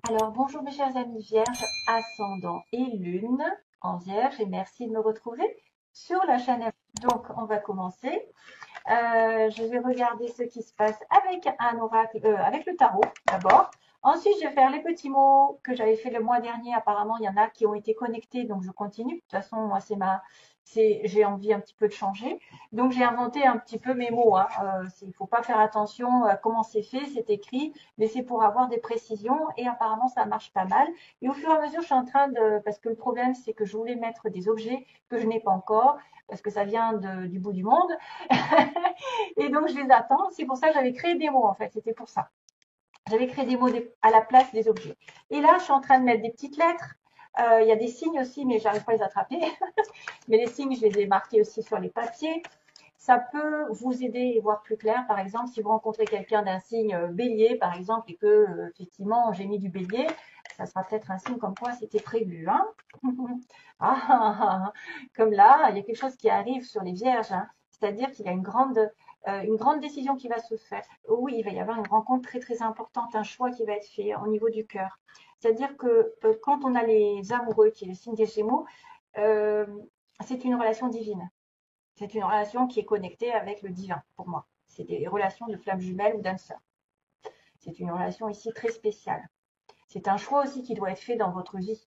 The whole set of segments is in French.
Alors, bonjour mes chers amis vierges, ascendant et lune en vierge et merci de me retrouver sur la chaîne. Donc, on va commencer. Je vais regarder ce qui se passe avec un oracle, avec le tarot d'abord. Ensuite, je vais faire les petits mots que j'avais fait le mois dernier. Apparemment, il y en a qui ont été connectés, donc je continue. De toute façon, moi, j'ai envie un petit peu de changer. Donc, j'ai inventé un petit peu mes mots. Il ne faut pas faire attention à comment c'est fait, c'est écrit, mais c'est pour avoir des précisions. Et apparemment, ça marche pas mal. Et au fur et à mesure, je suis en train de, parce que le problème, c'est que je voulais mettre des objets que je n'ai pas encore, parce que ça vient du bout du monde. Et donc, je les attends. C'est pour ça que j'avais créé des mots, en fait. C'était pour ça. J'avais créé des mots à la place des objets. Et là, je suis en train de mettre des petites lettres. Il y a des signes aussi, mais j'arrive pas à les attraper. Mais les signes, je les ai marqués aussi sur les papiers. Ça peut vous aider à voir plus clair. Par exemple, si vous rencontrez quelqu'un d'un signe bélier, par exemple, et que, effectivement, j'ai mis du bélier, ça sera peut-être un signe comme quoi c'était prévu. Hein. Comme là, il y a quelque chose qui arrive sur les vierges. Hein. C'est-à-dire qu'il y a une grande décision qui va se faire. Oui, il va y avoir une rencontre très très importante, un choix qui va être fait au niveau du cœur. C'est-à-dire que quand on a les amoureux, qui est le signe des Gémeaux, euh, c'est une relation divine. C'est une relation qui est connectée avec le divin, pour moi. C'est des relations de flammes jumelles ou d'âmes sœurs. C'est une relation ici très spéciale. C'est un choix aussi qui doit être fait dans votre vie.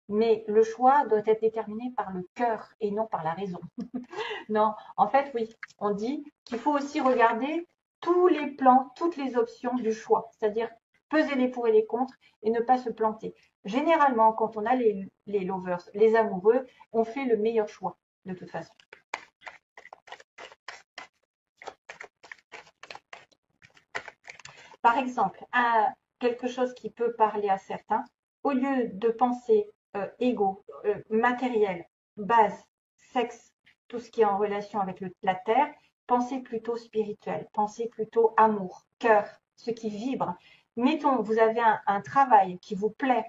Mais le choix doit être déterminé par le cœur et non par la raison. Non, en fait, oui, on dit qu'il faut aussi regarder tous les plans, toutes les options du choix, c'est-à-dire peser les pour et les contre et ne pas se planter. Généralement, quand on a les lovers, les amoureux, on fait le meilleur choix, de toute façon. Par exemple, quelque chose qui peut parler à certains, au lieu de penser égo, matériel, base, sexe, tout ce qui est en relation avec la terre, pensez plutôt spirituel, pensez plutôt amour, cœur, ce qui vibre. Mettons, vous avez un travail qui vous plaît,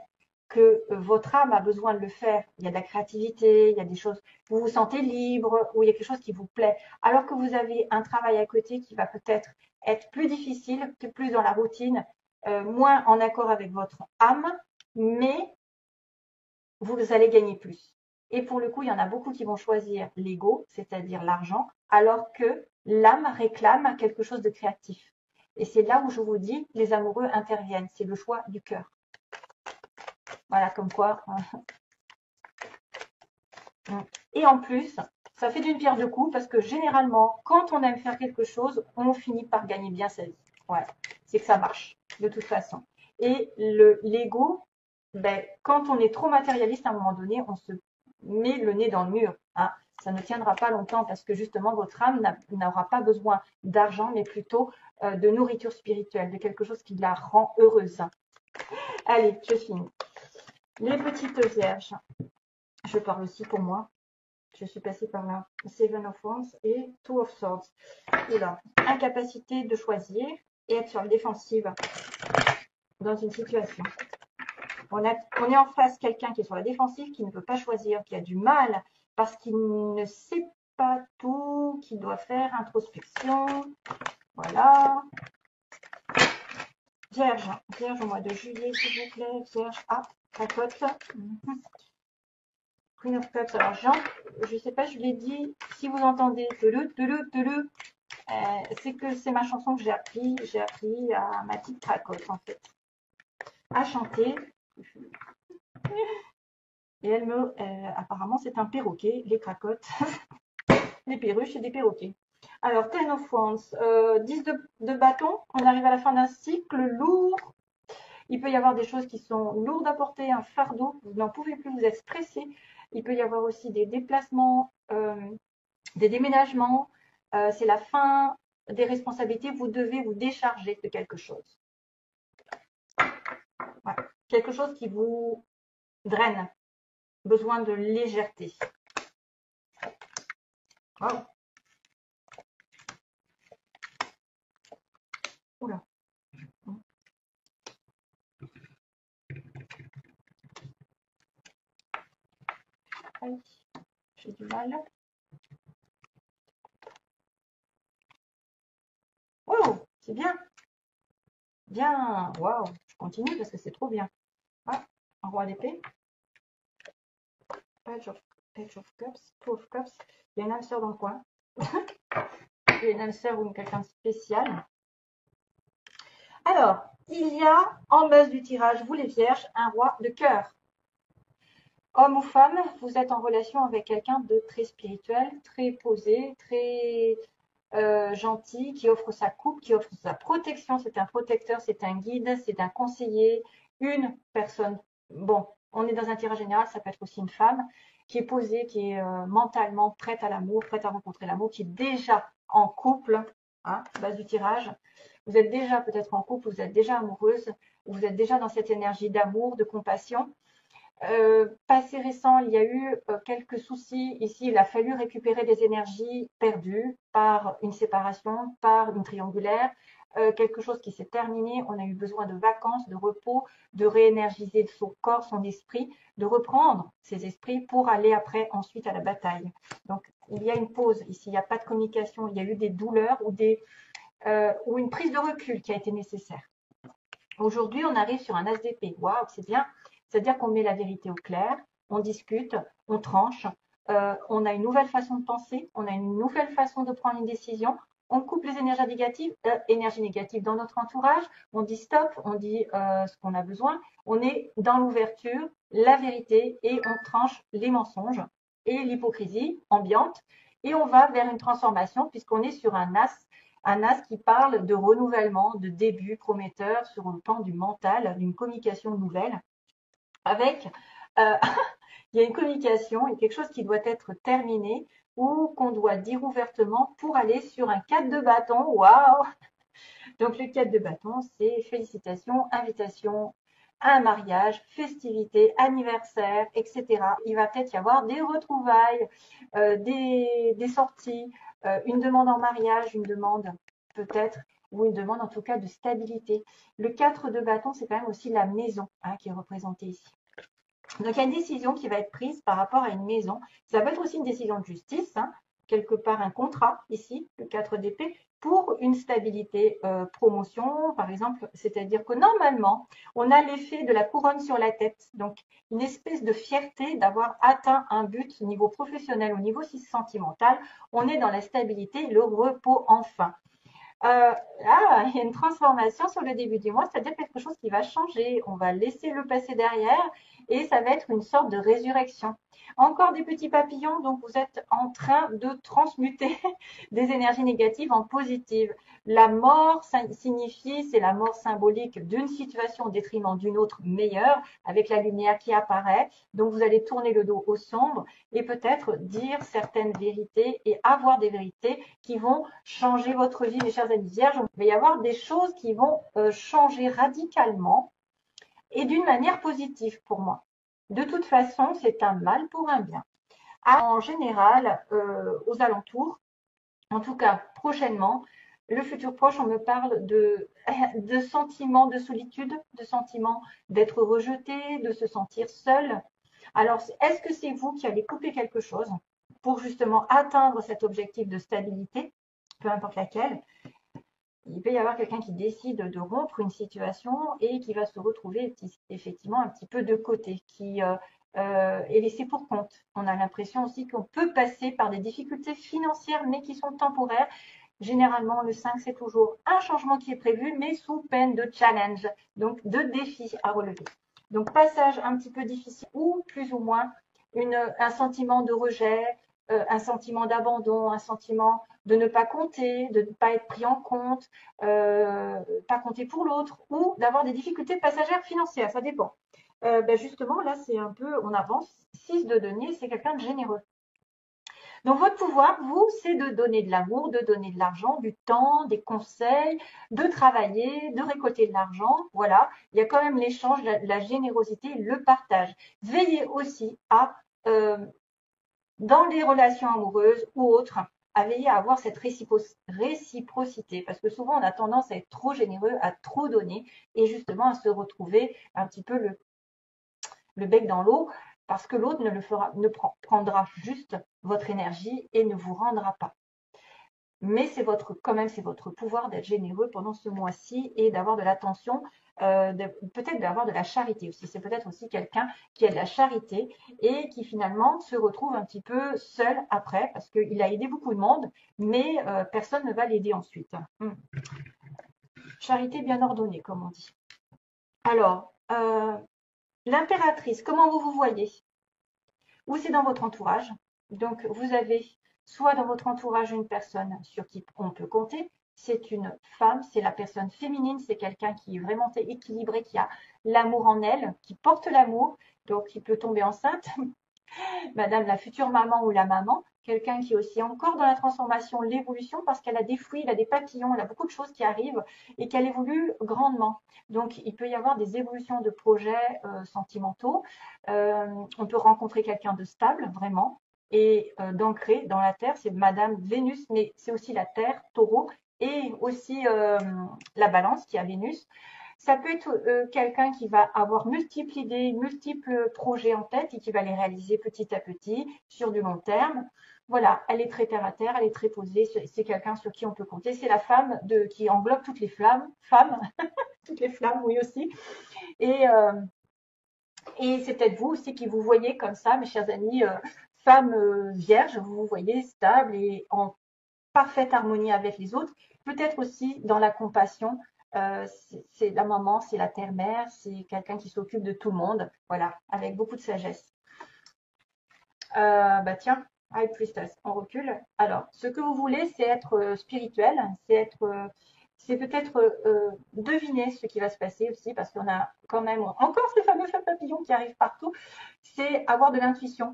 que votre âme a besoin de le faire. Il y a de la créativité, il y a des choses, vous vous sentez libre, ou il y a quelque chose qui vous plaît. Alors que vous avez un travail à côté qui va peut-être être plus difficile, plus dans la routine, moins en accord avec votre âme, mais vous allez gagner plus. Et pour le coup, il y en a beaucoup qui vont choisir l'ego, c'est-à-dire l'argent, alors que l'âme réclame quelque chose de créatif. Et c'est là où je vous dis, les amoureux interviennent. C'est le choix du cœur. Voilà, comme quoi. Et en plus, ça fait d'une pierre deux coups parce que généralement, quand on aime faire quelque chose, on finit par gagner bien sa vie. Ouais, c'est que ça marche, de toute façon. Et l'ego, ben, quand on est trop matérialiste à un moment donné, on se met le nez dans le mur. Hein. Ça ne tiendra pas longtemps parce que justement, votre âme n'aura pas besoin d'argent, mais plutôt de nourriture spirituelle, de quelque chose qui la rend heureuse. Allez, je finis. Les petites vierges, je parle aussi pour moi. Je suis passée par là. Seven of Wands et Two of Swords. Et là, incapacité de choisir et être sur la défensive dans une situation. On est en face quelqu'un qui est sur la défensive, qui ne peut pas choisir, qui a du mal parce qu'il ne sait pas tout, qui doit faire introspection. Voilà. Vierge, Vierge au mois de juillet, s'il vous plaît. Vierge, cracotte. Queen of Cups. Alors, Jean, je ne sais pas, je l'ai dit, si vous entendez c'est que c'est ma chanson que j'ai appris à ma petite cracotte en fait, à chanter. Et apparemment c'est un perroquet, les cracottes, les perruches et des perroquets. Alors, Ten of Wands, 10 de bâton, on arrive à la fin d'un cycle lourd. Il peut y avoir des choses qui sont lourdes à porter, un fardeau, vous n'en pouvez plus, vous êtes stressé. Il peut y avoir aussi des déplacements, des déménagements. C'est la fin des responsabilités, vous devez vous décharger de quelque chose. Ouais. Quelque chose qui vous draine, besoin de légèreté. Wow. Oula. Aïe, j'ai du mal. Oh, c'est bien. Bien, waouh, je continue parce que c'est trop bien. Ah, un roi d'épée. Page of Cups, Two of Cups. Il y a une âme sœur dans le coin. Il y a une âme sœur ou quelqu'un de spécial. Alors, il y a en base du tirage, vous les vierges, un roi de cœur. Homme ou femme, vous êtes en relation avec quelqu'un de très spirituel, très posé, très gentil, qui offre sa coupe, qui offre sa protection. C'est un protecteur, c'est un guide, c'est un conseiller, une personne. Bon, on est dans un tirage général, ça peut être aussi une femme qui est posée, qui est mentalement prête à l'amour, prête à rencontrer l'amour, qui est déjà en couple, hein, base du tirage. Vous êtes déjà peut-être en couple, vous êtes déjà amoureuse, vous êtes déjà dans cette énergie d'amour, de compassion. Passé récent, il y a eu quelques soucis. Ici, il a fallu récupérer des énergies perdues par une séparation, par une triangulaire, quelque chose qui s'est terminé. On a eu besoin de vacances, de repos, de réénergiser son corps, son esprit, de reprendre ses esprits pour aller après, ensuite à la bataille. Donc, il y a une pause ici. Il n'y a pas de communication. Il y a eu des douleurs ou une prise de recul qui a été nécessaire. Aujourd'hui, on arrive sur un as d'épée. Waouh, c'est bien. C'est-à-dire qu'on met la vérité au clair, on discute, on tranche, on a une nouvelle façon de penser, on a une nouvelle façon de prendre une décision. On coupe les énergies négatives dans notre entourage, on dit stop, on dit ce qu'on a besoin, on est dans l'ouverture, la vérité et on tranche les mensonges et l'hypocrisie ambiante et on va vers une transformation puisqu'on est sur un as qui parle de renouvellement, de début prometteur sur le plan du mental, d'une communication nouvelle. Avec, euh, il y a une communication et quelque chose qui doit être terminé ou qu'on doit dire ouvertement pour aller sur un 4 de bâton. Waouh! Donc le 4 de bâton, c'est félicitations, invitation à un mariage, festivité, anniversaire, etc. Il va peut-être y avoir des retrouvailles, des sorties, une demande en mariage, une demande peut-être, ou une demande en tout cas de stabilité. Le 4 de bâton, c'est quand même aussi la maison hein, qui est représentée ici. Donc il y a une décision qui va être prise par rapport à une maison. Ça peut être aussi une décision de justice, hein, quelque part un contrat ici, le 4 d'épée, pour une stabilité promotion, par exemple, c'est-à-dire que normalement, on a l'effet de la couronne sur la tête, donc une espèce de fierté d'avoir atteint un but au niveau professionnel, au niveau sentimental, on est dans la stabilité, le repos enfin. Là, il y a une transformation sur le début du mois, c'est-à-dire quelque chose qui va changer. On va laisser le passé derrière et ça va être une sorte de résurrection. Encore des petits papillons, donc vous êtes en train de transmuter des énergies négatives en positives. La mort signifie, c'est la mort symbolique d'une situation au détriment d'une autre meilleure, avec la lumière qui apparaît. Donc vous allez tourner le dos au sombre et peut-être dire certaines vérités et avoir des vérités qui vont changer votre vie, mes chers amis vierges. Il va y avoir des choses qui vont changer radicalement et d'une manière positive pour moi. De toute façon, c'est un mal pour un bien. En général, aux alentours, en tout cas prochainement, le futur proche, on me parle de sentiments de solitude, de sentiments d'être rejeté, de se sentir seul. Alors, est-ce que c'est vous qui allez couper quelque chose pour justement atteindre cet objectif de stabilité, peu importe laquelle? Il peut y avoir quelqu'un qui décide de rompre une situation et qui va se retrouver effectivement un petit peu de côté, qui est laissé pour compte. On a l'impression aussi qu'on peut passer par des difficultés financières, mais qui sont temporaires. Généralement, le 5, c'est toujours un changement qui est prévu, mais sous peine de challenge, donc de défi à relever. Donc, passage un petit peu difficile ou plus ou moins un sentiment de rejet, un sentiment d'abandon, un sentiment de ne pas compter, de ne pas être pris en compte, pas compter pour l'autre, ou d'avoir des difficultés passagères financières, ça dépend. Justement, là, c'est un peu, on avance. 6 de denier, c'est quelqu'un de généreux. Donc, votre pouvoir, vous, c'est de donner de l'amour, de donner de l'argent, du temps, des conseils, de travailler, de récolter de l'argent. Voilà, il y a quand même l'échange, la générosité, le partage. Veillez aussi à, dans les relations amoureuses ou autres, à veiller à avoir cette réciprocité. Parce que souvent, on a tendance à être trop généreux, à trop donner et justement à se retrouver un petit peu le bec dans l'eau parce que l'autre ne prendra juste votre énergie et ne vous rendra pas. mais c'est quand même c'est votre pouvoir d'être généreux pendant ce mois-ci et d'avoir de l'attention, peut-être d'avoir de la charité aussi. C'est peut-être aussi quelqu'un qui a de la charité et qui finalement se retrouve un petit peu seul après parce qu'il a aidé beaucoup de monde, mais personne ne va l'aider ensuite. Charité bien ordonnée, comme on dit. Alors, l'impératrice, comment vous vous voyez? Ou c'est dans votre entourage. Donc, vous avez soit dans votre entourage une personne sur qui on peut compter. C'est une femme, c'est la personne féminine, c'est quelqu'un qui est vraiment équilibré, qui a l'amour en elle, qui porte l'amour, donc qui peut tomber enceinte. Madame la future maman ou la maman, quelqu'un qui est aussi encore dans la transformation, l'évolution, parce qu'elle a des fruits, elle a des papillons, elle a beaucoup de choses qui arrivent et qu'elle évolue grandement. Donc, il peut y avoir des évolutions de projets sentimentaux. On peut rencontrer quelqu'un de stable, vraiment, et d'ancré dans la Terre. C'est Madame Vénus, mais c'est aussi la Terre, Taureau, et aussi la Balance qui a Vénus. Ça peut être quelqu'un qui va avoir multiples idées, multiples projets en tête et qui va les réaliser petit à petit sur du long terme. Voilà, elle est très terre à terre, elle est très posée, c'est quelqu'un sur qui on peut compter. C'est la femme qui englobe toutes les femmes, toutes les flammes, oui aussi. Et, euh, et c'est peut-être vous aussi qui vous voyez comme ça, mes chers amis, femme vierge, vous vous voyez stable et en parfaite harmonie avec les autres. Peut-être aussi dans la compassion, c'est la maman, c'est la terre-mère, c'est quelqu'un qui s'occupe de tout le monde, voilà, avec beaucoup de sagesse. Bah tiens, High Priestess, on recule. Alors, ce que vous voulez, c'est être spirituel, c'est peut-être deviner ce qui va se passer aussi, parce qu'on a quand même encore ces fameux papillons qui arrivent partout. C'est avoir de l'intuition.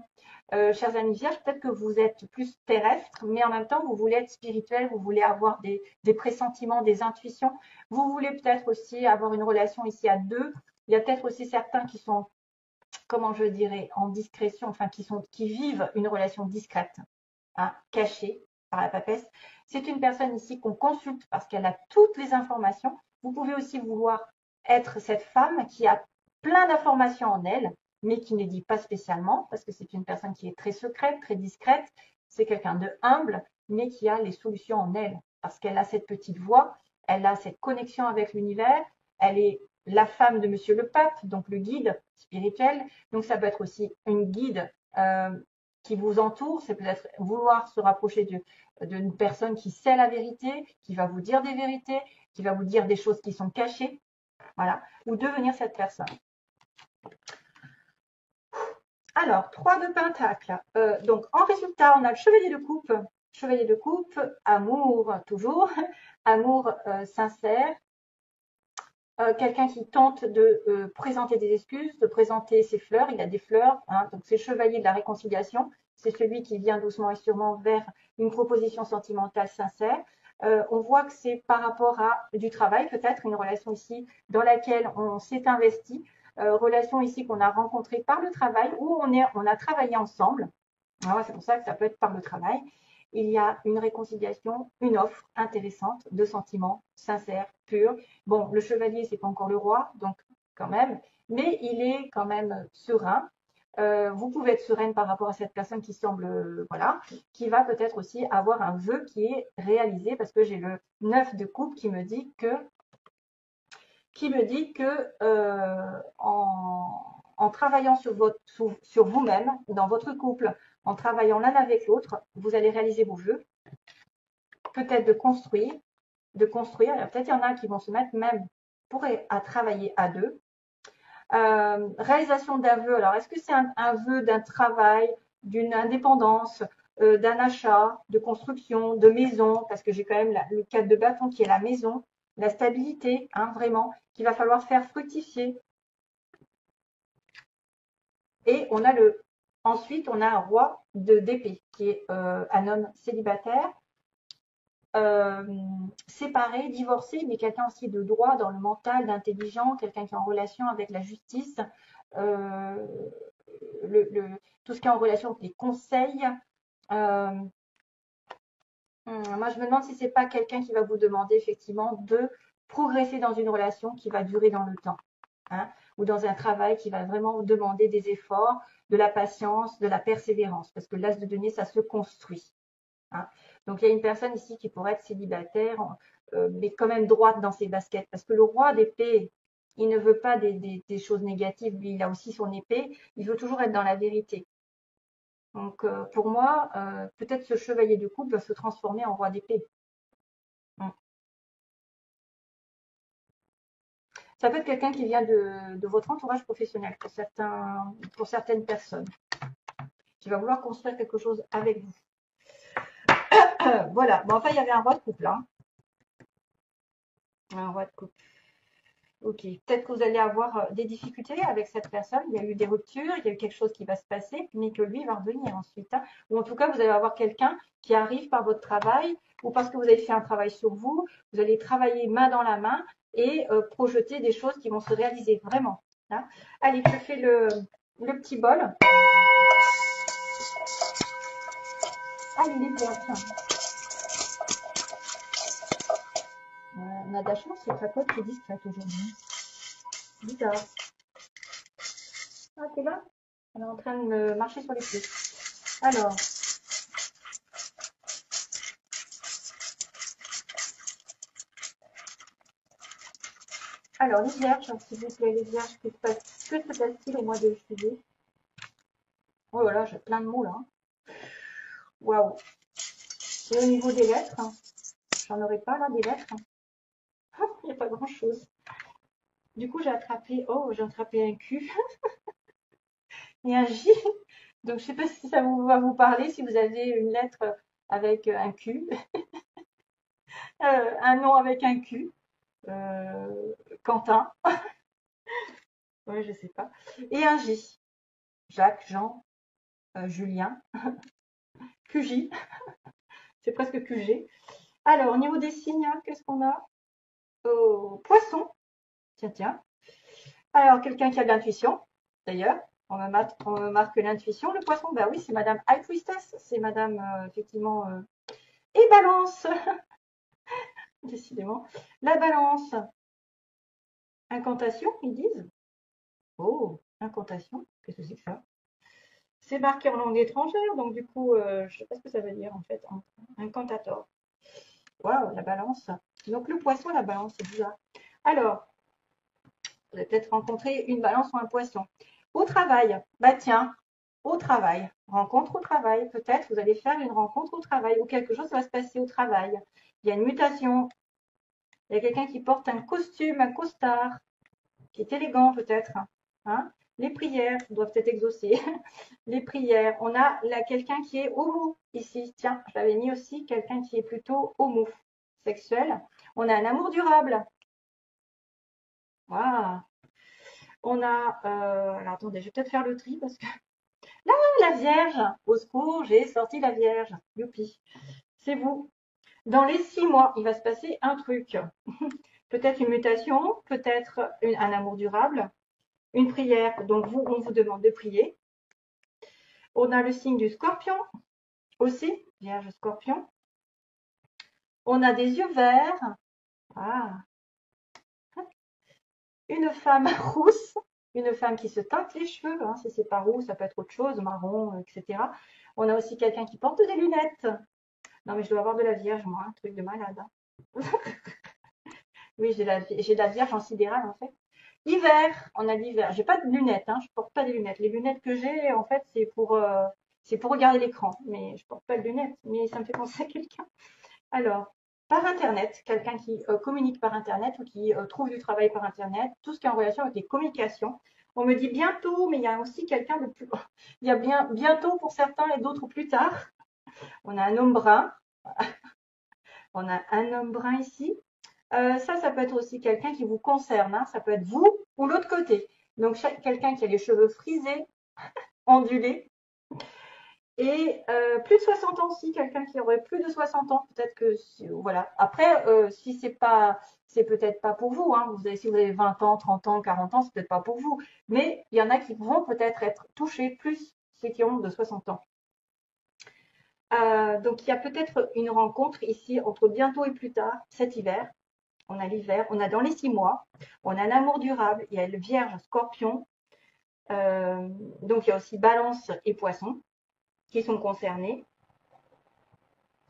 Chers amis vierges, peut-être que vous êtes plus terrestre, mais en même temps, vous voulez être spirituel, vous voulez avoir des pressentiments, des intuitions. Vous voulez peut-être aussi avoir une relation ici à deux. Il y a peut-être aussi certains qui sont, comment je dirais, en discrétion, enfin qui vivent une relation discrète, hein, cachée par la papesse. C'est une personne ici qu'on consulte parce qu'elle a toutes les informations. Vous pouvez aussi vouloir être cette femme qui a plein d'informations en elle, mais qui ne dit pas spécialement, parce que c'est une personne qui est très secrète, très discrète. C'est quelqu'un de humble, mais qui a les solutions en elle, parce qu'elle a cette petite voix, elle a cette connexion avec l'univers, elle est la femme de Monsieur le Pape, donc le guide spirituel. Donc ça peut être aussi une guide qui vous entoure, c'est peut-être vouloir se rapprocher d'une personne qui sait la vérité, qui va vous dire des vérités, qui va vous dire des choses qui sont cachées, voilà, ou devenir cette personne. Alors, 3 de Pentacle. Donc, en résultat, on a le chevalier de coupe, amour toujours, amour sincère, quelqu'un qui tente de présenter des excuses, de présenter ses fleurs. Il a des fleurs, hein, donc c'est le chevalier de la réconciliation. C'est celui qui vient doucement et sûrement vers une proposition sentimentale sincère. On voit que c'est par rapport à du travail, peut-être une relation ici dans laquelle on s'est investi, relation ici qu'on a rencontrée par le travail, où on a travaillé ensemble. Alors, c'est pour ça que ça peut être par le travail. Il y a une réconciliation, une offre intéressante de sentiments sincères, purs. Bon, le chevalier, c'est pas encore le roi, donc quand même, mais il est quand même serein. Vous pouvez être sereine par rapport à cette personne qui semble, voilà, qui va peut-être aussi avoir un vœu qui est réalisé, parce que j'ai le 9 de coupe qui me dit que en travaillant sur vous-même, dans votre couple, en travaillant l'un avec l'autre, vous allez réaliser vos vœux, peut-être de construire. Peut-être il y en a qui vont se mettre même à travailler à deux. Réalisation d'un vœu. Alors, est-ce que c'est un vœu d'un travail, d'une indépendance, d'un achat, de construction, de maison, parce que j'ai quand même le 4 de bâton qui est la maison, la stabilité, hein, vraiment, qu'il va falloir faire fructifier. Et ensuite, on a un roi d'épée, qui est un homme célibataire, séparé, divorcé, mais quelqu'un aussi de droit dans le mental, d'intelligent, quelqu'un qui est en relation avec la justice, euh, tout ce qui est en relation avec les conseils. Moi, je me demande si c'est pas quelqu'un qui va vous demander effectivement de progresser dans une relation qui va durer dans le temps, hein, ou dans un travail qui va vraiment vous demander des efforts, de la patience, de la persévérance, parce que l'as de denier, ça se construit. hein. Donc, il y a une personne ici qui pourrait être célibataire, mais quand même droite dans ses baskets. Parce que le roi d'épée, il ne veut pas des choses négatives. Lui, il a aussi son épée. Il veut toujours être dans la vérité. Donc, pour moi, peut-être ce chevalier de coupe va se transformer en roi d'épée. Mm. Ça peut être quelqu'un qui vient de votre entourage professionnel pour certaines personnes, qui va vouloir construire quelque chose avec vous. Voilà. Bon, enfin, il y avait un roi de coupe là. Un roi de coupe. Ok. Peut-être que vous allez avoir des difficultés avec cette personne. Il y a eu des ruptures, il y a eu quelque chose qui va se passer, mais que lui va revenir ensuite, hein. Ou en tout cas, vous allez avoir quelqu'un qui arrive par votre travail ou parce que vous avez fait un travail sur vous. Vous allez travailler main dans la main et projeter des choses qui vont se réaliser vraiment, hein. Allez, je fais le petit bol. Allez, les fleurs, tiens. On a de la chance, c'est Cracotte qui est discrète aujourd'hui. Bizarre. Ah, t'es là? Elle est en train de me marcher sur les pieds. Alors, les vierges, s'il vous plaît, les vierges, que se passe-t-il au mois de juillet? Oh là là, j'ai plein de mots là. Waouh. Et au niveau des lettres, j'en aurais pas là des lettres. Il n'y a pas grand-chose. Du coup, j'ai attrapé un Q et un J. Donc, je sais pas si ça va vous parler, si vous avez une lettre avec un Q, un nom avec un Q, Quentin, ouais, je sais pas, et un J, Jacques, Jean, Julien, QJ, c'est presque QG. Alors, au niveau des signes, hein, qu'est-ce qu'on a? Poisson, tiens, tiens. Alors, quelqu'un qui a de l'intuition, d'ailleurs, on me marque l'intuition. Le poisson, bah oui, c'est Madame High Priestess, c'est Madame, effectivement, et Balance, décidément. La Balance, incantation, ils disent. Oh, incantation, qu'est-ce que c'est que ça? C'est marqué en langue étrangère, donc du coup, je ne sais pas ce que ça veut dire en fait. Incantator. Waouh, la balance. Donc le poisson, la balance, c'est bizarre. Alors, vous avez peut-être rencontré une balance ou un poisson. Au travail, bah tiens, au travail, rencontre au travail. Peut-être vous allez faire une rencontre au travail ou quelque chose va se passer au travail. Il y a une mutation. Il y a quelqu'un qui porte un costume, un costard, qui est élégant peut-être, hein. Les prières doivent être exaucées. Les prières. On a là quelqu'un qui est homo ici. Tiens, je l'avais mis aussi, quelqu'un qui est plutôt homosexuel. On a un amour durable. Waouh. On a, alors attendez, je vais peut-être faire le tri parce que là, la Vierge. Au secours, j'ai sorti la Vierge. Youpi. C'est vous. Dans les 6 mois, il va se passer un truc. Peut-être une mutation, peut-être un amour durable, une prière. Donc vous, on vous demande de prier. On a le signe du Scorpion aussi, Vierge Scorpion. On a des yeux verts. Ah. Une femme rousse, une femme qui se teinte les cheveux, hein, si c'est pas roux, ça peut être autre chose, marron, etc. On a aussi quelqu'un qui porte des lunettes. Non, mais je dois avoir de la Vierge, moi, un truc de malade, hein. Oui, j'ai de la Vierge en sidéral, en fait. Hiver, on a l'hiver. J'ai pas de lunettes, hein, je porte pas des lunettes. Les lunettes que j'ai, en fait, c'est pour regarder l'écran, mais je porte pas de lunettes. Mais ça me fait penser à quelqu'un. Alors, par Internet, quelqu'un qui communique par Internet ou qui trouve du travail par Internet, tout ce qui est en relation avec les communications. On me dit bientôt, mais il y a aussi quelqu'un de plus. Il y a bien bientôt pour certains et d'autres plus tard. On a un homme brun. On a un homme brun ici. Ça peut être aussi quelqu'un qui vous concerne, hein. Ça peut être vous ou l'autre côté. Donc, quelqu'un qui a les cheveux frisés, ondulés. Et plus de 60 ans aussi, quelqu'un qui aurait plus de 60 ans, peut-être que voilà. Après, si c'est peut-être pas pour vous, hein. Si vous avez 20 ans, 30 ans, 40 ans, c'est peut-être pas pour vous. Mais il y en a qui vont peut-être être touchés plus ceux qui ont de 60 ans. Donc il y a peut-être une rencontre ici entre bientôt et plus tard, cet hiver. On a l'hiver, on a dans les 6 mois, on a un amour durable, il y a le Vierge, Scorpion, donc il y a aussi Balance et Poisson qui sont concernés.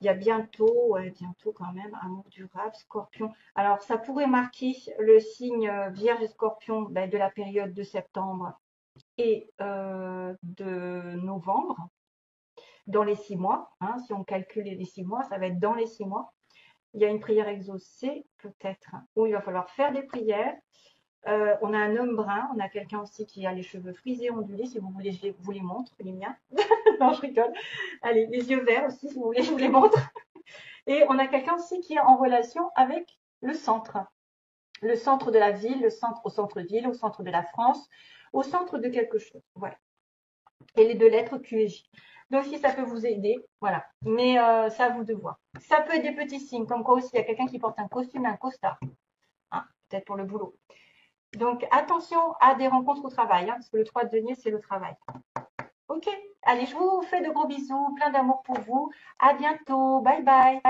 Il y a bientôt, ouais, bientôt quand même, amour durable, scorpion. Alors, ça pourrait marquer le signe Vierge et Scorpion ben, de la période de septembre et de novembre, dans les 6 mois. Hein, si on calcule les 6 mois, ça va être dans les 6 mois. Il y a une prière exaucée, peut-être, où il va falloir faire des prières. On a un homme brun, on a quelqu'un aussi qui a les cheveux frisés, ondulés, si vous voulez, je vous les montre, les miens. Non, je rigole. Allez, les yeux verts aussi, si vous voulez, je vous les montre. Et on a quelqu'un aussi qui est en relation avec le centre. Le centre de la ville, le centre au centre-ville, au centre de la France, au centre de quelque chose. Voilà. Et les 2 lettres Q et J. Donc, si ça peut vous aider, voilà. Mais c'est à vous de voir. Ça peut être des petits signes, comme quoi aussi, il y a quelqu'un qui porte un costume, un costard. Hein, peut-être pour le boulot. Donc, attention à des rencontres au travail, hein, parce que le 3 de denier, c'est le travail. Ok, allez, je vous fais de gros bisous, plein d'amour pour vous. À bientôt. Bye bye.